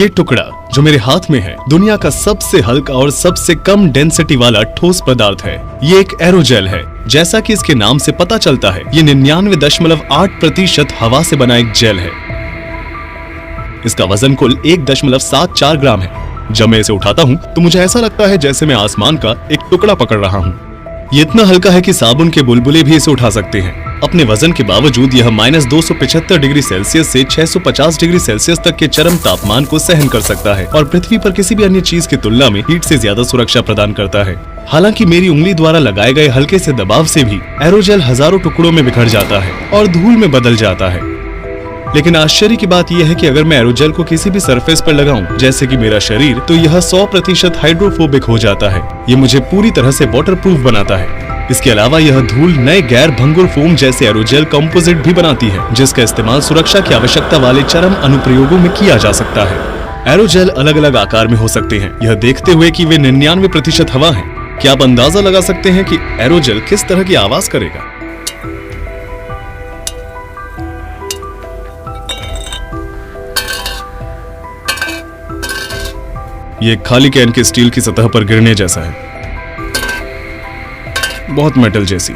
ये टुकड़ा जो मेरे हाथ में है दुनिया का सबसे हल्का और सबसे कम डेंसिटी वाला ठोस पदार्थ है। ये एक एरोजेल है। जैसा कि इसके नाम से पता चलता है, ये 99.8% हवा से बना एक जेल है। इसका वजन कुल 1.74 ग्राम है। जब मैं इसे उठाता हूँ तो मुझे ऐसा लगता है जैसे मैं आसमान का एक टुकड़ा पकड़ रहा हूँ। ये इतना हल्का है कि साबुन के बुलबुले भी इसे उठा सकते हैं। अपने वजन के बावजूद यह -275 डिग्री सेल्सियस से 650 डिग्री सेल्सियस तक के चरम तापमान को सहन कर सकता है और पृथ्वी पर किसी भी अन्य चीज की तुलना में हीट से ज्यादा सुरक्षा प्रदान करता है। हालांकि मेरी उंगली द्वारा लगाए गए हल्के से दबाव से भी एरोजेल हजारों टुकड़ों में बिखर जाता है और धूल में बदल जाता है। लेकिन आश्चर्य की बात यह है कि अगर मैं एरोजेल को किसी भी सरफेस पर लगाऊं, जैसे कि मेरा शरीर, तो यह 100% हाइड्रोफोबिक हो जाता है। ये मुझे पूरी तरह से वाटरप्रूफ बनाता है। इसके अलावा यह धूल नए गैर भंगुर फोम जैसे एरोजेल कंपोजिट भी बनाती है, जिसका इस्तेमाल सुरक्षा की आवश्यकता वाले चरम अनुप्रयोगों में किया जा सकता है। एरोजेल अलग अलग आकार में हो सकते हैं। यह देखते हुए कि वे 99% हवा हैं, क्या आप अंदाजा लगा सकते हैं कि एरोजेल किस तरह की आवाज करेगा? ये खाली कैन के स्टील की सतह पर गिरने जैसा है, बहुत मेटल जैसी।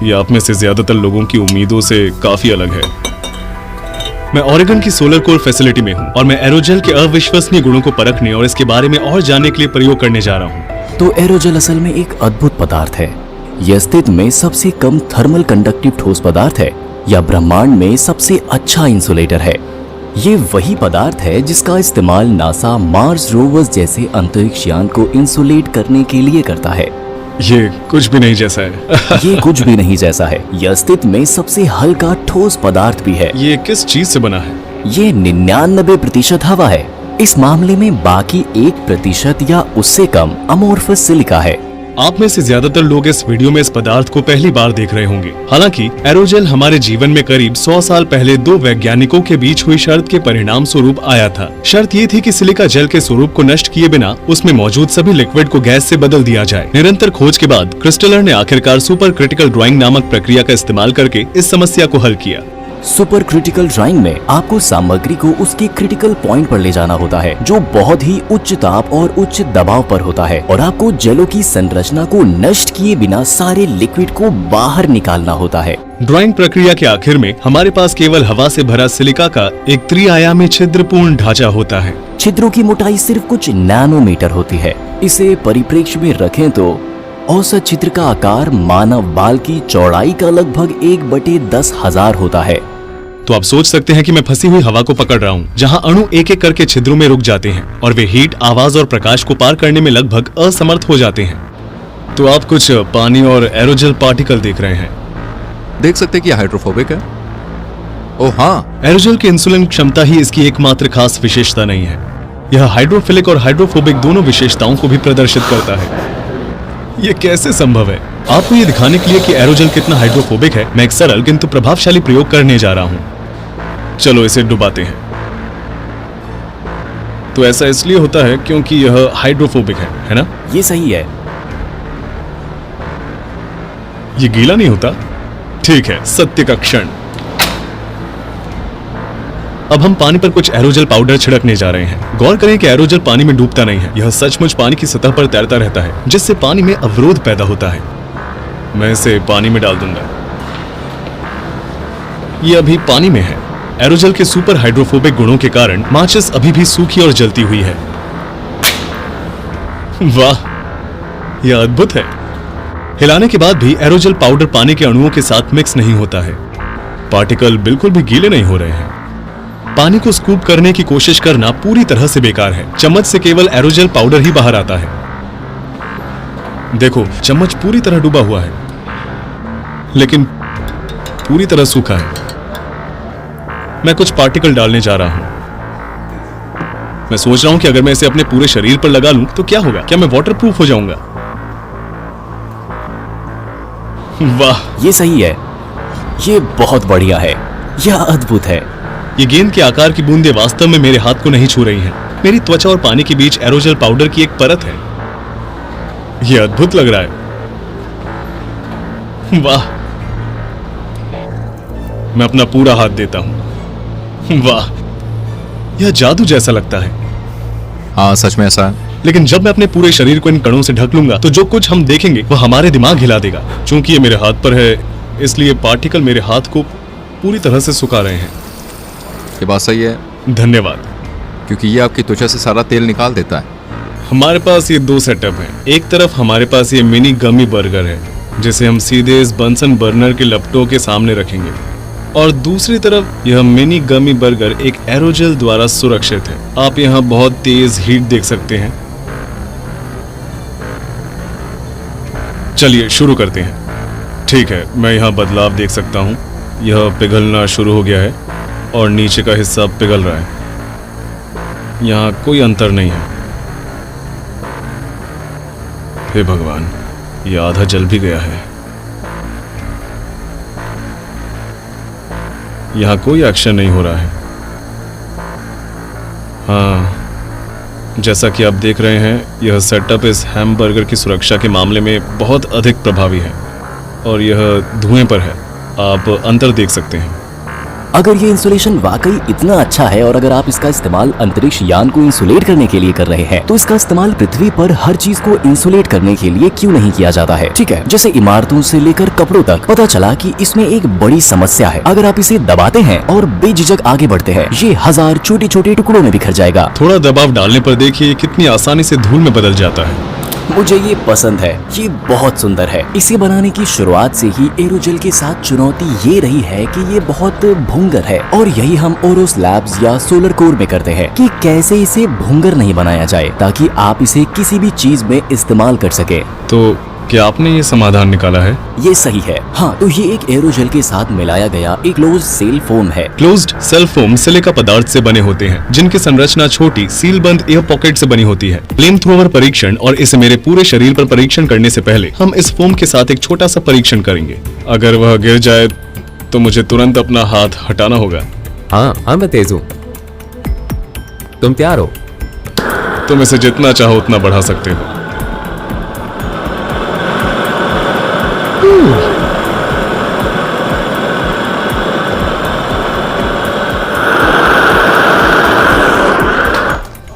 ये आप में से ज्यादातर लोगों की उम्मीदों से काफी अलग है। मैं ओरेगन की सोलर कोर फैसिलिटी में हूँ और मैं एरोजेल के अविश्वसनीय गुणों को परखने और इसके बारे में और जानने के लिए प्रयोग करने जा रहा हूँ। तो एरोजेल असल में एक अद्भुत पदार्थ है। यह अस्तित्व में सबसे कम थर्मल कंडक्टिव ठोस पदार्थ है या ब्रह्मांड में सबसे अच्छा इंसुलेटर है। ये वही पदार्थ है जिसका इस्तेमाल नासा मार्स रोवर्स जैसे अंतरिक्ष यान को इंसुलेट करने के लिए करता है। ये कुछ भी नहीं जैसा है। ये कुछ भी नहीं जैसा है। यह अस्तित्व में सबसे हल्का ठोस पदार्थ भी है। ये किस चीज से बना है? ये 99% हवा है। इस मामले में बाकी 1% या उससे कम अमोर्फस सिलिका है। आप में से ज्यादातर लोग इस वीडियो में इस पदार्थ को पहली बार देख रहे होंगे। हालांकि एरोजेल हमारे जीवन में करीब 100 साल पहले दो वैज्ञानिकों के बीच हुई शर्त के परिणाम स्वरूप आया था। शर्त ये थी कि सिलिका जेल के स्वरूप को नष्ट किए बिना उसमें मौजूद सभी लिक्विड को गैस से बदल दिया जाए। निरंतर खोज के बाद क्रिस्टलर ने आखिरकार सुपर क्रिटिकल ड्राइंग नामक प्रक्रिया का इस्तेमाल करके इस समस्या को हल किया। सुपर क्रिटिकल ड्राइंग में आपको सामग्री को उसके क्रिटिकल पॉइंट पर ले जाना होता है, जो बहुत ही उच्च ताप और उच्च दबाव पर होता है, और आपको जेलों की संरचना को नष्ट किए बिना सारे लिक्विड को बाहर निकालना होता है। ड्राइंग प्रक्रिया के आखिर में हमारे पास केवल हवा से भरा सिलिका का एक त्रिआयामी छिद्रपूर्ण ढांचा होता है। छिद्रों की मोटाई सिर्फ कुछ नैनोमीटर होती है। इसे परिप्रेक्ष्य में रखें तो औसत छिद्र का आकार मानव बाल की चौड़ाई का लगभग 1/10,000 होता है। तो आप सोच सकते हैं कि मैं फंसी हुई हवा को पकड़ रहा हूँ, जहाँ अणु एक एक करके छिद्रों में रुक जाते हैं और वे हीट, आवाज और प्रकाश को पार करने में लगभग असमर्थ हो जाते हैं। तो आप कुछ पानी और एरोजेल पार्टिकल देख रहे हैं। देख सकते हैं कि हाइड्रोफोबिक है। ओह हाँ, एरोजेल की इंसुलिन क्षमता ही इसकी एकमात्र खास विशेषता नहीं है। यह हाइड्रोफिलिक और हाइड्रोफोबिक दोनों विशेषताओं को भी प्रदर्शित करता है। ये कैसे संभव है? आपको ये दिखाने के लिए कि एरोजेल कितना हाइड्रोफोबिक है, मैं एक सरल किंतु प्रभावशाली प्रयोग करने जा रहा हूँ। चलो इसे डुबाते हैं। तो ऐसा इसलिए होता है क्योंकि यह हाइड्रोफोबिक है ना? ये सही है। ये गीला नहीं होता? ठीक है, सत्य का क्षण। अब हम पानी पर कुछ एरोजेल पाउडर छिड़कने जा रहे हैं। गौर करें कि एरोजेल पानी में डूबता नहीं है, यह सचमुच पानी की सतह पर तैरता रहता है, जिससे पानी में अवरोध पैदा होता है। मैं इसे पानी में डाल दूंगा। ये अभी पानी में है। एरोजेल के सुपर हाइड्रोफोबिक गुणों के कारण माचिस अभी भी सूखी और जलती हुई है। वाह, यह अद्भुत है। हिलाने के बाद भी एरोजेल पाउडर पानी के अणुओं के साथ मिक्स नहीं होता है। पार्टिकल बिल्कुल भी गीले नहीं हो रहे हैं। पानी को स्कूप करने की कोशिश करना पूरी तरह से बेकार है। चम्मच से केवल एरोजेल पाउडर ही बाहर आता है। देखो, चम्मच पूरी तरह डूबा हुआ है, लेकिन पूरी तरह सूखा है। मैं कुछ पार्टिकल डालने जा रहा हूं। मैं सोच रहा हूं कि अगर मैं इसे अपने पूरे शरीर पर लगा लूं तो क्या होगा? क्या मैं वाटरप्रूफ हो जाऊंगा? वाह, ये सही है। ये बहुत बढ़िया है। यह अद्भुत है। ये गेंद के आकार की बूंदें वास्तव में मेरे हाथ को नहीं छू रही हैं। मेरी त्वचा और पानी के बीच एरोजेल पाउडर की एक परत है। ये अद्भुत लग रहा है। वाह, मैं अपना पूरा हाथ देता हूं। वाह, यह जादू जैसा लगता है। हाँ सच में ऐसा है। लेकिन जब मैं अपने पूरे शरीर को इन कणों से ढक लूंगा तो जो कुछ हम देखेंगे वह हमारे दिमाग हिला देगा। चूंकि ये मेरे हाथ पर है इसलिए पार्टिकल मेरे हाथ को पूरी तरह से सुखा रहे हैं। ये बात सही है, धन्यवाद। क्योंकि ये आपकी त्वचा से सारा तेल निकाल देता है। हमारे पास ये दो सेटअप हैं। एक तरफ हमारे पास ये मिनी गमी बर्गर है जिसे हम सीधे इस बंसन बर्नर के लपटों के सामने रखेंगे, और दूसरी तरफ यह मिनी गमी बर्गर एक एरोजेल द्वारा सुरक्षित है। आप यहाँ बहुत तेज हीट देख सकते हैं। चलिए शुरू करते हैं। ठीक है, मैं यहाँ बदलाव देख सकता हूँ। यह पिघलना शुरू हो गया है और नीचे का हिस्सा पिघल रहा है। यहाँ कोई अंतर नहीं है। हे भगवान, ये आधा जल भी गया है। यहाँ कोई एक्शन नहीं हो रहा है। हाँ, जैसा कि आप देख रहे हैं, यह सेटअप इस हैमबर्गर की सुरक्षा के मामले में बहुत अधिक प्रभावी है और यह धुएं पर है। आप अंतर देख सकते हैं। अगर ये इंसुलेशन वाकई इतना अच्छा है और अगर आप इसका इस्तेमाल अंतरिक्ष यान को इंसुलेट करने के लिए कर रहे हैं, तो इसका इस्तेमाल पृथ्वी पर हर चीज को इंसुलेट करने के लिए क्यों नहीं किया जाता है? ठीक है, जैसे इमारतों से लेकर कपड़ों तक। पता चला कि इसमें एक बड़ी समस्या है। अगर आप इसे दबाते हैं और बेझिझक आगे बढ़ते हैं, ये 1000 छोटे छोटे टुकड़ों में बिखर जाएगा। थोड़ा दबाव डालने पर देखिए कितनी आसानी से धूल में बदल जाता है। मुझे ये पसंद है, ये बहुत सुंदर है। इसे बनाने की शुरुआत से ही एरोजेल के साथ चुनौती ये रही है कि ये बहुत भुंगर है, और यही हम ओरोस लैब्स या सोलर कोर में करते हैं कि कैसे इसे भुंगर नहीं बनाया जाए ताकि आप इसे किसी भी चीज में इस्तेमाल कर सके। तो क्या आपने ये समाधान निकाला है? ये सही है। हाँ, तो ये एक एरोजेल के साथ मिलाया गया एक क्लोज सेल फोम है। क्लोज्ड सेल फोम सिलिका पदार्थ से बने होते हैं जिनकी संरचना छोटी सील बंद एयर पॉकेट से बनी होती है। फ्लेम थ्रोवर परीक्षण और इसे मेरे पूरे शरीर पर परीक्षण करने से पहले हम इस फोम के साथ एक छोटा सा परीक्षण करेंगे। अगर वह गिर जाए तो मुझे तुरंत अपना हाथ हटाना होगा। हाँ मैं तेज हूँ। तुम तैयार हो? तुम इसे जितना चाहो उतना बढ़ा सकते हो।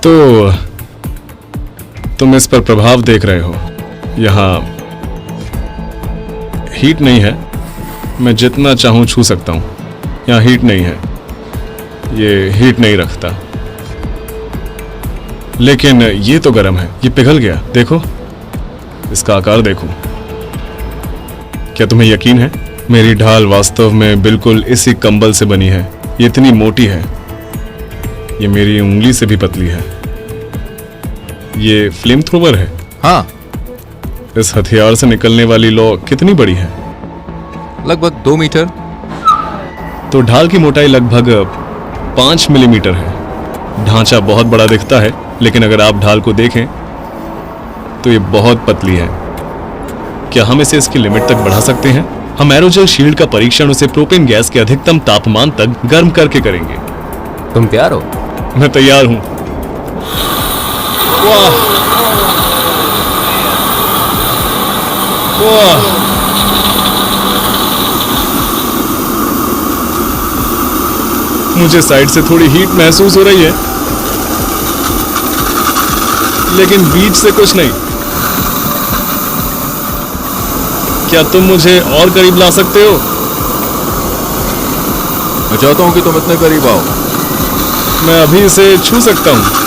तो तुम इस पर प्रभाव देख रहे हो। यहाँ हीट नहीं है, मैं जितना चाहूं छू सकता हूं। यहाँ हीट नहीं है, ये हीट नहीं रखता। लेकिन ये तो गर्म है, ये पिघल गया। देखो, इसका आकार देखो। क्या तुम्हें यकीन है? मेरी ढाल वास्तव में बिल्कुल इसी कंबल से बनी है। ये इतनी मोटी है, ये मेरी उंगली से भी पतली है। ये फ्लेम थ्रोवर है। हाँ, इस हथियार से निकलने वाली लौ कितनी बड़ी है? लगभग 2 मीटर। तो ढाल की मोटाई लगभग 5 मिलीमीटर है। ढांचा बहुत बड़ा दिखता है, लेकिन अगर आप ढाल को देखें तो ये बहुत पतली है। क्या हम इसे इसकी लिमिट तक बढ़ा सकते हैं? हम एरोजेल शील्ड का परीक्षण उसे प्रोपेन गैस के अधिकतम तापमान तक गर्म करके करेंगे। तुम तैयार हो? मैं तैयार हूं। वाह, वाह, मुझे साइड से थोड़ी हीट महसूस हो रही है, लेकिन बीच से कुछ नहीं। क्या तुम मुझे और करीब ला सकते हो? मैं चाहता हूँ कि तुम इतने करीब आओ। मैं अभी इसे छू सकता हूँ।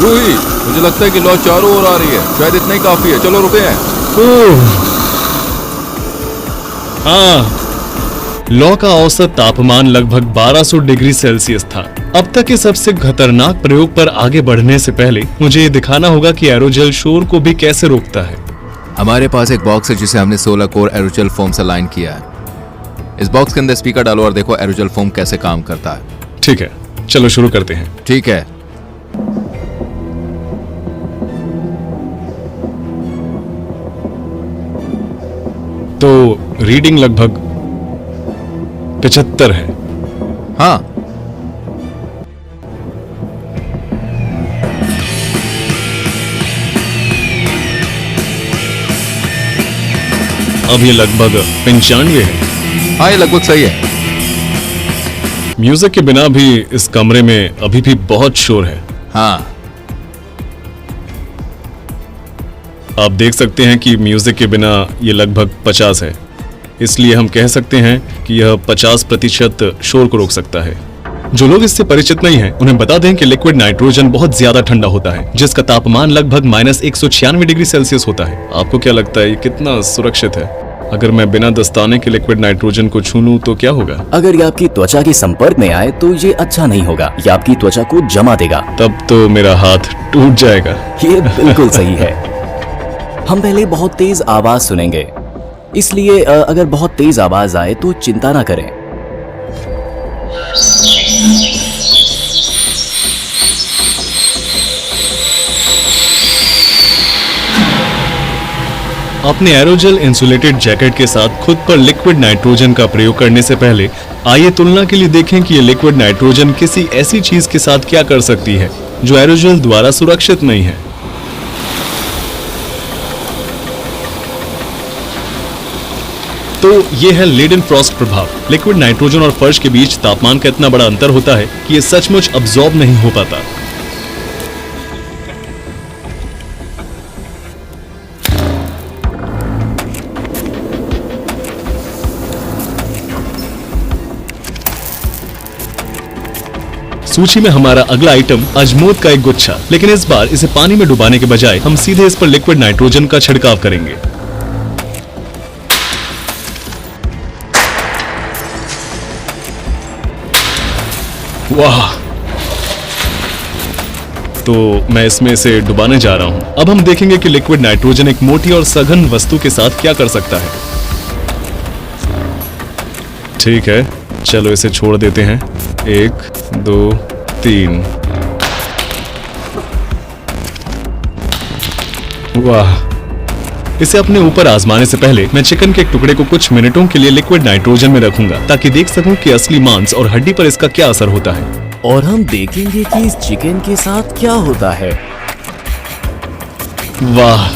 रूही, मुझे लगता है कि लौ चारों ओर आ रही है। शायद इतना ही काफी है। चलो रुके हैं। हाँ, लौ का औसत तापमान लगभग 1200 डिग्री सेल्सियस था। अब तक के सबसे खतरनाक प्रयोग पर आगे बढ़ने से पहले मुझे ये दिखाना होगा कि एरोजेल शोर को भी कैसे रोकता है। हमारे पास एक बॉक्स है जिसे हमने 16 कोर एरोजेल फोम से लाइन किया है। इस बॉक्स के अंदर स्पीकर डालो और देखो एरोजेल फोम कैसे काम करता है। ठीक है, चलो शुरू करते हैं। ठीक है। तो रीडिंग लगभग 75 है। हाँ, अब ये लगभग 95 है। हाँ, ये लगभग सही है। म्यूजिक के बिना भी इस कमरे में अभी भी बहुत शोर है। हाँ, आप देख सकते हैं कि म्यूजिक के बिना ये लगभग 50 है, इसलिए हम कह सकते हैं कि यह 50% शोर को रोक सकता है। जो लोग इससे परिचित नहीं हैं, उन्हें बता दें कि लिक्विड नाइट्रोजन बहुत ज्यादा ठंडा होता है, जिसका तापमान लगभग -196 डिग्री सेल्सियस होता है। आपको क्या लगता है ये कितना सुरक्षित है? अगर मैं बिना दस्ताने के लिक्विड नाइट्रोजन को छू लूं तो क्या होगा? अगर ये आपकी त्वचा के संपर्क में आए तो ये अच्छा नहीं होगा, ये आपकी त्वचा को जमा देगा। तब तो मेरा हाथ टूट जाएगा। ये बिल्कुल सही है। हम पहले बहुत तेज आवाज सुनेंगे, इसलिए अगर बहुत तेज आवाज आए तो चिंता ना करें। अपने एरोजेल इंसुलेटेड जैकेट के साथ खुद पर लिक्विड नाइट्रोजन का प्रयोग करने से पहले आइए तुलना के लिए देखें कि ये लिक्विड नाइट्रोजन किसी ऐसी चीज के साथ क्या कर सकती है जो एरोजेल द्वारा सुरक्षित नहीं है। तो ये है लीडेनफ्रॉस्ट प्रभाव। लिक्विड नाइट्रोजन और फर्श के बीच तापमान का इतना बड़ा अंतर होता है कि ये सचमुच अब्सॉर्ब नहीं हो पाता। सूची में हमारा अगला आइटम अजमोद का एक गुच्छा, लेकिन इस बार इसे पानी में डुबाने के बजाय हम सीधे इस पर लिक्विड नाइट्रोजन का छिड़काव करेंगे। वाह! तो मैं इसमें इसे डुबाने जा रहा हूं। अब हम देखेंगे कि लिक्विड नाइट्रोजन एक मोटी और सघन वस्तु के साथ क्या कर सकता है। ठीक है, चलो इसे छोड़ देते हैं। 1 2 3। वाह! इसे अपने ऊपर आजमाने से पहले मैं चिकन के एक टुकड़े को कुछ मिनटों के लिए लिक्विड नाइट्रोजन में रखूंगा ताकि देख सकूं कि असली मांस और हड्डी पर इसका क्या असर होता है। और हम देखेंगे कि इस चिकन के साथ क्या होता है। वाह!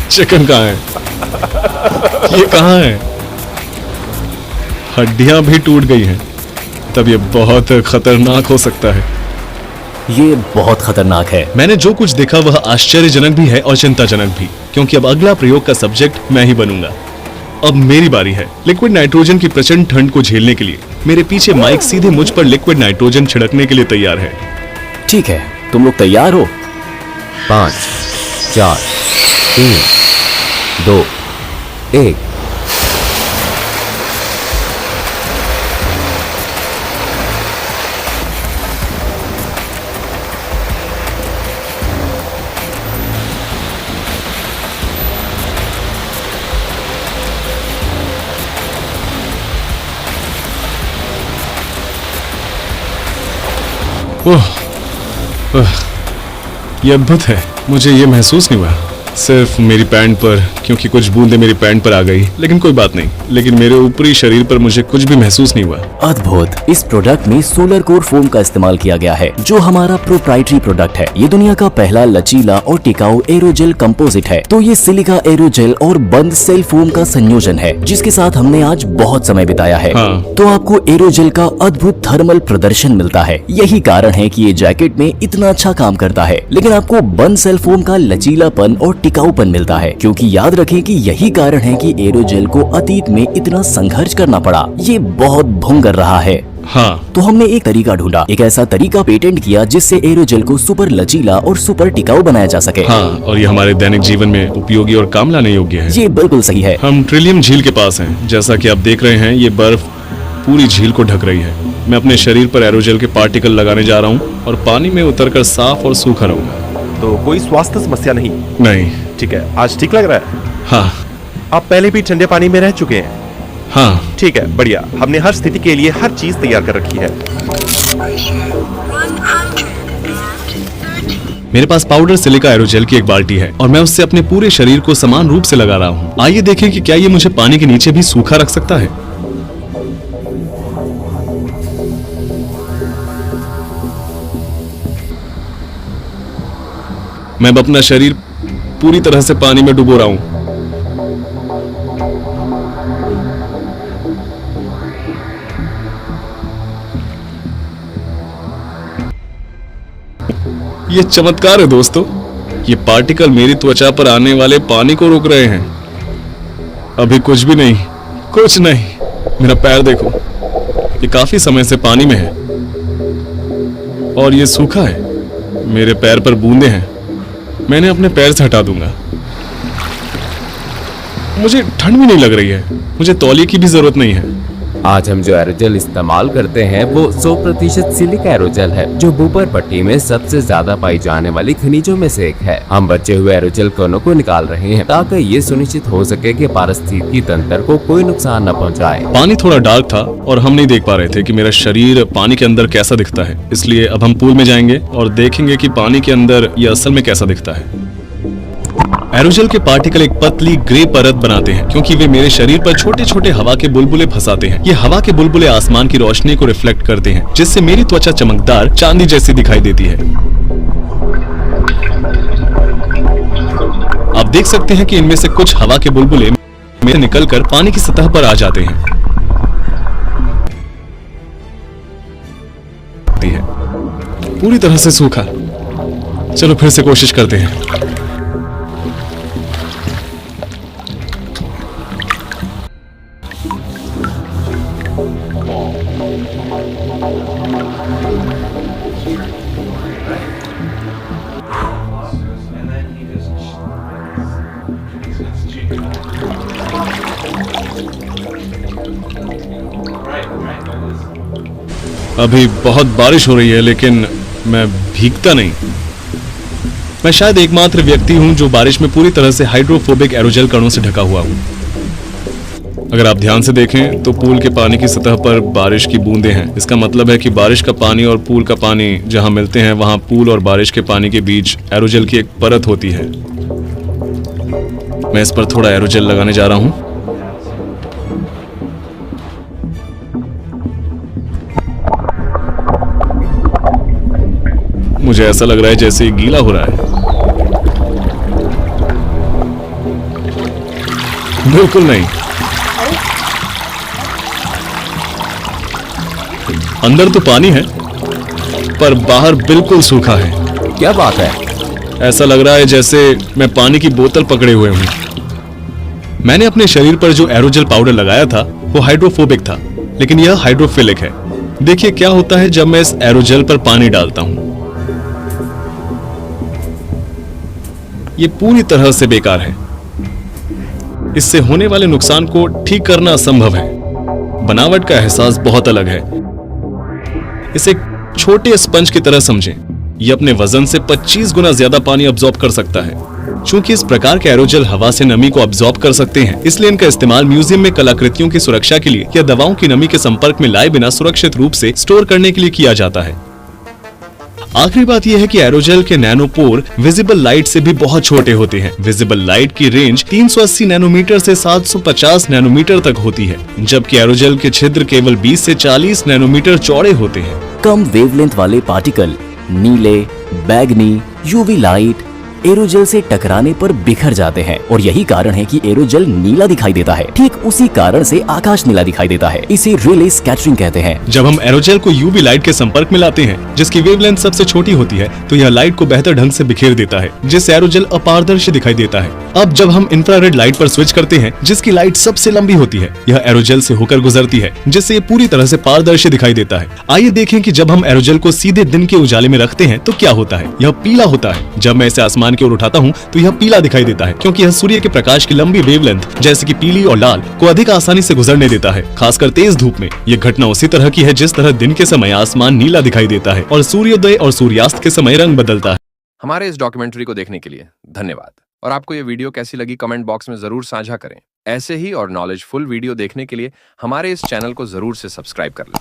चिकन कहाँ है? ये कहाँ है? हड्डियां भी टूट गई हैं। तब ये बहुत खतरनाक हो सकता है। ये बहुत खतरनाक है। मैंने जो कुछ देखा वह आश्चर्यजनक भी है और चिंताजनक भी, क्योंकि अब अगला प्रयोग का सब्जेक्ट मैं ही बनूंगा। अब मेरी बारी है। लिक्विड नाइट्रोजन की प्रचंड ठंड को झेलने के लिए मेरे पीछे माइक सीधे मुझ पर लिक्विड नाइट्रोजन छिड़कने के लिए तैयार है। ठीक है, तुम लोग तैयार हो? 5 4 3 2 1। ये अद्भुत है। मुझे ये महसूस नहीं हुआ, सिर्फ मेरी पैंट पर, क्योंकि कुछ बूंदें मेरी पैंट पर आ गई, लेकिन कोई बात नहीं। लेकिन मेरे ऊपरी शरीर पर मुझे कुछ भी महसूस नहीं हुआ। अद्भुत। इस प्रोडक्ट में सोलर कोर फोम का इस्तेमाल किया गया है, जो हमारा प्रोप्राइटरी प्रोडक्ट है। ये दुनिया का पहला लचीला और टिकाऊ एरोजेल कंपोजिट है। तो ये सिलिका एरोजेल और बंद सेल फोम का संयोजन है, जिसके साथ हमने आज बहुत समय बिताया है। हाँ। तो आपको एरोजेल का अद्भुत थर्मल प्रदर्शन मिलता है। यही कारण है कि ये जैकेट में इतना अच्छा काम करता है। लेकिन आपको बंद सेल फोम का लचीलापन और टिकाऊपन मिलता है, क्योंकि याद रखें कि यही कारण है कि एरोजेल को अतीत में इतना संघर्ष करना पड़ा। ये बहुत भंग कर रहा है। हाँ। तो हमने एक तरीका ढूंढा, एक ऐसा तरीका पेटेंट किया जिससे एरोजेल को सुपर लचीला और सुपर टिकाऊ बनाया जा सके। हाँ, और ये हमारे दैनिक जीवन में उपयोगी और काम लाने योग्य है। ये बिल्कुल सही है। हम ट्रिलियम झील के पास हैं। जैसा कि आप देख रहे हैं, ये बर्फ पूरी झील को ढक रही है। मैं अपने शरीर पर एरोजेल के पार्टिकल लगाने जा रहा हूँ और पानी में उतरकर साफ और सूखा रहूंगा। तो कोई स्वास्थ्य समस्या नहीं? नहीं। ठीक है, आज ठीक लग रहा है? हाँ। आप पहले भी ठंडे पानी में रह चुके हैं? हाँ। ठीक है, बढ़िया। हमने हर स्थिति के लिए हर चीज तैयार कर रखी है। मेरे पास पाउडर सिलिका एरोजेल की एक बाल्टी है और मैं उससे अपने पूरे शरीर को समान रूप से लगा रहा हूँ। आइए देखें कि क्या ये मुझे पानी के नीचे भी सूखा रख सकता है। मैं अब अपना शरीर पूरी तरह से पानी में डुबो रहा हूं। ये चमत्कार है दोस्तों। ये पार्टिकल मेरी त्वचा पर आने वाले पानी को रोक रहे हैं। अभी कुछ भी नहीं, कुछ नहीं। मेरा पैर देखो, ये काफी समय से पानी में है और ये सूखा है। मेरे पैर पर बूंदे हैं। मैंने अपने पैर से हटा दूंगा। मुझे ठंड भी नहीं लग रही है। मुझे तौलिए की भी जरूरत नहीं है। आज हम जो एरोजेल इस्तेमाल करते हैं वो 100% सिलिका एरोजेल है, जो ऊपर पट्टी में सबसे ज्यादा पाई जाने वाली खनिजों में से एक है। हम बचे हुए एरोजेल कणों को निकाल रहे हैं ताकि ये सुनिश्चित हो सके कि पारिस्थितिकी तंत्र को कोई नुकसान न पहुंचाए। पानी थोड़ा डार्क था और हम नहीं देख पा रहे थे कि मेरा शरीर पानी के अंदर कैसा दिखता है। इसलिए अब हम पूल में जाएंगे और देखेंगे कि पानी के अंदर ये असल में कैसा दिखता है। एरोजेल के पार्टिकल एक पतली ग्रे परत बनाते हैं क्योंकि वे मेरे शरीर पर छोटे छोटे हवा के बुलबुले फंसाते हैं। ये हवा के बुलबुले आसमान की रोशनी को रिफ्लेक्ट करते हैं, जिससे मेरी त्वचा चमकदार चांदी जैसी दिखाई देती है। आप देख सकते हैं कि इनमें से कुछ हवा के बुलबुले में निकलकर पानी की सतह पर आ जाते हैं। पूरी तरह से सूखा। चलो फिर से कोशिश करते हैं। अभी बहुत बारिश हो रही है लेकिन मैं भीगता नहीं। मैं शायद एकमात्र व्यक्ति हूं जो बारिश में पूरी तरह से हाइड्रोफोबिक एरोजेल कणों से ढका हुआ हूं। अगर आप ध्यान से देखें तो पूल के पानी की सतह पर बारिश की बूंदें हैं। इसका मतलब है कि बारिश का पानी और पूल का पानी जहां मिलते हैं वहां पूल और बारिश के पानी के बीच एरोजेल की एक परत होती है। मैं इस पर थोड़ा एरोजेल लगाने जा रहा हूं। मुझे ऐसा लग रहा है जैसे ये गीला हो रहा है। बिल्कुल नहीं। अंदर तो पानी है पर बाहर बिल्कुल सूखा है। क्या बात है? ऐसा लग रहा है जैसे मैं पानी की बोतल पकड़े हुए हूं। मैंने अपने शरीर पर जो एरोजेल पाउडर लगाया था वो हाइड्रोफोबिक था, लेकिन यह हाइड्रोफिलिक है। देखिए क्या होता है जब मैं इस एरोजेल पर पानी डालता हूं। ये पूरी तरह से बेकार है। इससे होने वाले नुकसान को ठीक करना असंभव है। बनावट का एहसास बहुत अलग है। इसे एक छोटे स्पंज की तरह समझें। यह अपने वजन से 25 गुना ज्यादा पानी अब्सॉर्ब कर सकता है। चूंकि इस प्रकार के एरोजेल हवा से नमी को अब्सॉर्ब कर सकते हैं, इसलिए इनका इस्तेमाल म्यूजियम में कलाकृतियों की सुरक्षा के लिए या दवाओं की नमी के संपर्क में लाए बिना सुरक्षित रूप से स्टोर करने के लिए किया जाता है। आखिरी बात यह है कि एरोजेल के नैनोपोर विजिबल लाइट से भी बहुत छोटे होते हैं। विजिबल लाइट की रेंज 380 नैनोमीटर से 750 नैनोमीटर तक होती है, जबकि एरोजेल के छिद्र केवल 20 से 40 नैनोमीटर चौड़े होते हैं। कम वेवलेंथ वाले पार्टिकल नीले, बैगनी, यूवी लाइट एरोजेल से टकराने पर बिखर जाते हैं और यही कारण है कि एरोजेल नीला दिखाई देता है। ठीक उसी कारण से आकाश नीला दिखाई देता है। इसे रिले स्कैटरिंग कहते हैं। जब हम एरोजेल को यूवी लाइट के संपर्क में लाते हैं, जिसकी वेवलेंथ सबसे छोटी होती है, तो यह लाइट को बेहतर ढंग से बिखेर देता है, जिससे एरोजेल अपारदर्शी दिखाई देता है। अब जब हम इंफ्रारेड लाइट पर स्विच करते हैं, जिसकी लाइट सबसे लंबी होती है, यह एरोजेल से होकर गुजरती है, जिससे ये पूरी तरह से पारदर्शी दिखाई देता है। आइए देखें कि जब हम एरोजेल को सीधे दिन के उजाले में रखते हैं तो क्या होता है। यह पीला होता है। जब मैं इसे आसमान की ओर उठाता हूँ तो यह पीला दिखाई देता है, क्योंकि यह सूर्य के प्रकाश की लंबी वेवलेंथ जैसे कि पीली और लाल को अधिक आसानी से गुजरने देता है, खासकर तेज धूप में। यह घटना उसी तरह की है जिस तरह दिन के समय आसमान नीला दिखाई देता है और सूर्योदय और सूर्यास्त के समय रंग बदलता है। हमारे इस डॉक्यूमेंट्री को देखने के लिए धन्यवाद। और आपको ये वीडियो कैसी लगी कमेंट बॉक्स में जरूर साझा करें। ऐसे ही और नॉलेजफुल वीडियो देखने के लिए हमारे इस चैनल को जरूर से सब्सक्राइब कर लें।